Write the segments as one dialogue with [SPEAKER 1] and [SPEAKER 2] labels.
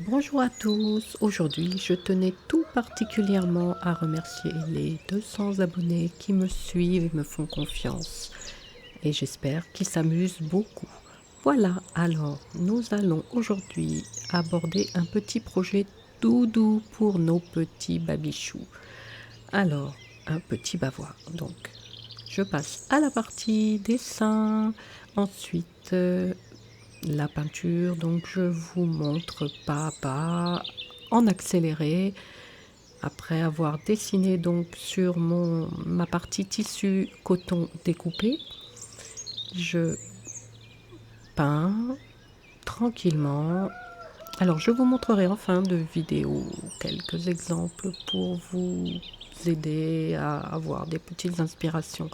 [SPEAKER 1] Bonjour à tous, aujourd'hui je tenais tout particulièrement à remercier les 200 abonnés qui me suivent et me font confiance et j'espère qu'ils s'amusent beaucoup. Voilà, alors nous allons aujourd'hui aborder un petit projet doudou pour nos petits babichous. Alors, un petit bavoir, donc je passe à la partie dessin, ensuite la peinture, donc je vous montre pas à pas en accéléré. Après avoir dessiné donc sur ma partie tissu coton découpé, je peins tranquillement. Alors je vous montrerai en fin de vidéo quelques exemples pour vous aider à avoir des petites inspirations.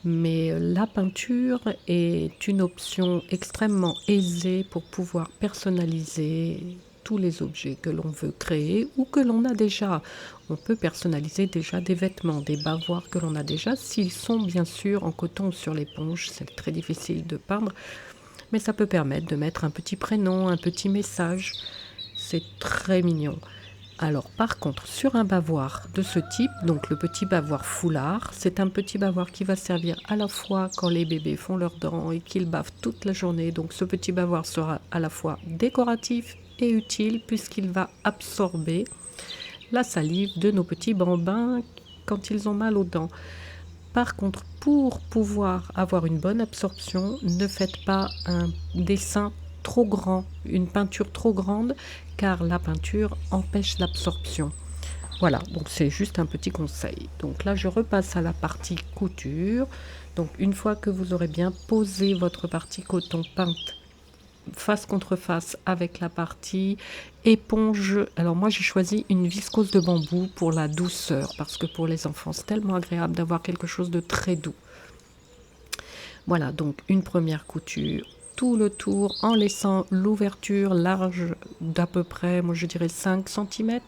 [SPEAKER 1] Mais la peinture est une option extrêmement aisée pour pouvoir personnaliser tous les objets que l'on veut créer ou que l'on a déjà. On peut personnaliser déjà des vêtements, des bavoirs que l'on a déjà, s'ils sont bien sûr en coton ou sur l'éponge. C'est très difficile de peindre, mais ça peut permettre de mettre un petit prénom, un petit message. C'est très mignon. Alors par contre, sur un bavoir de ce type, donc le petit bavoir foulard, c'est un petit bavoir qui va servir à la fois quand les bébés font leurs dents et qu'ils bavent toute la journée. Donc ce petit bavoir sera à la fois décoratif et utile puisqu'il va absorber la salive de nos petits bambins quand ils ont mal aux dents. Par contre, pour pouvoir avoir une bonne absorption, ne faites pas un dessin trop grand, une peinture trop grande, car la peinture empêche l'absorption. Voilà, donc c'est juste un petit conseil. Donc là, je repasse à la partie couture. Donc une fois que vous aurez bien posé votre partie coton peinte face contre face avec la partie éponge. Alors moi j'ai choisi une viscose de bambou pour la douceur parce que pour les enfants c'est tellement agréable d'avoir quelque chose de très doux. Voilà, donc une première couture, tout le tour en laissant l'ouverture large d'à peu près, moi je dirais 5 cm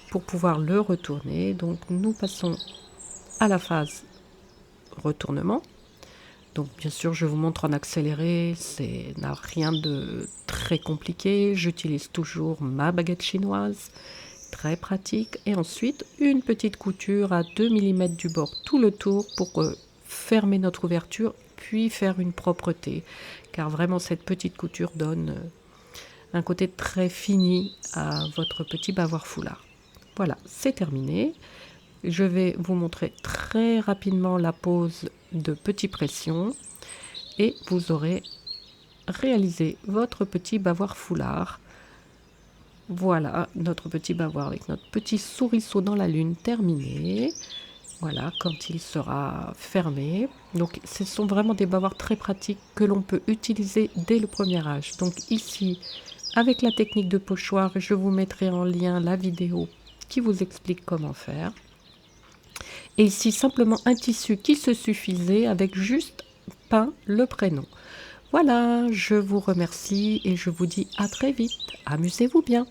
[SPEAKER 1] pour pouvoir le retourner. Donc nous passons à la phase retournement. Donc bien sûr, je vous montre en accéléré, c'est n'a rien de très compliqué. J'utilise toujours ma baguette chinoise, très pratique. Et ensuite, une petite couture à 2 mm du bord tout le tour pour fermer notre ouverture, puis faire une propreté. Car vraiment, cette petite couture donne un côté très fini à votre petit bavoir foulard. Voilà, c'est terminé. Je vais vous montrer très rapidement la pose de petit pression et vous aurez réalisé votre petit bavoir foulard. Voilà notre petit bavoir avec notre petit souriceau dans la lune terminé. Voilà, quand il sera fermé. Donc ce sont vraiment des bavoirs très pratiques que l'on peut utiliser dès le premier âge. Donc ici, avec la technique de pochoir, je vous mettrai en lien la vidéo qui vous explique comment faire. Et ici, simplement un tissu qui se suffisait avec juste peint le prénom. Voilà, je vous remercie et je vous dis à très vite. Amusez-vous bien.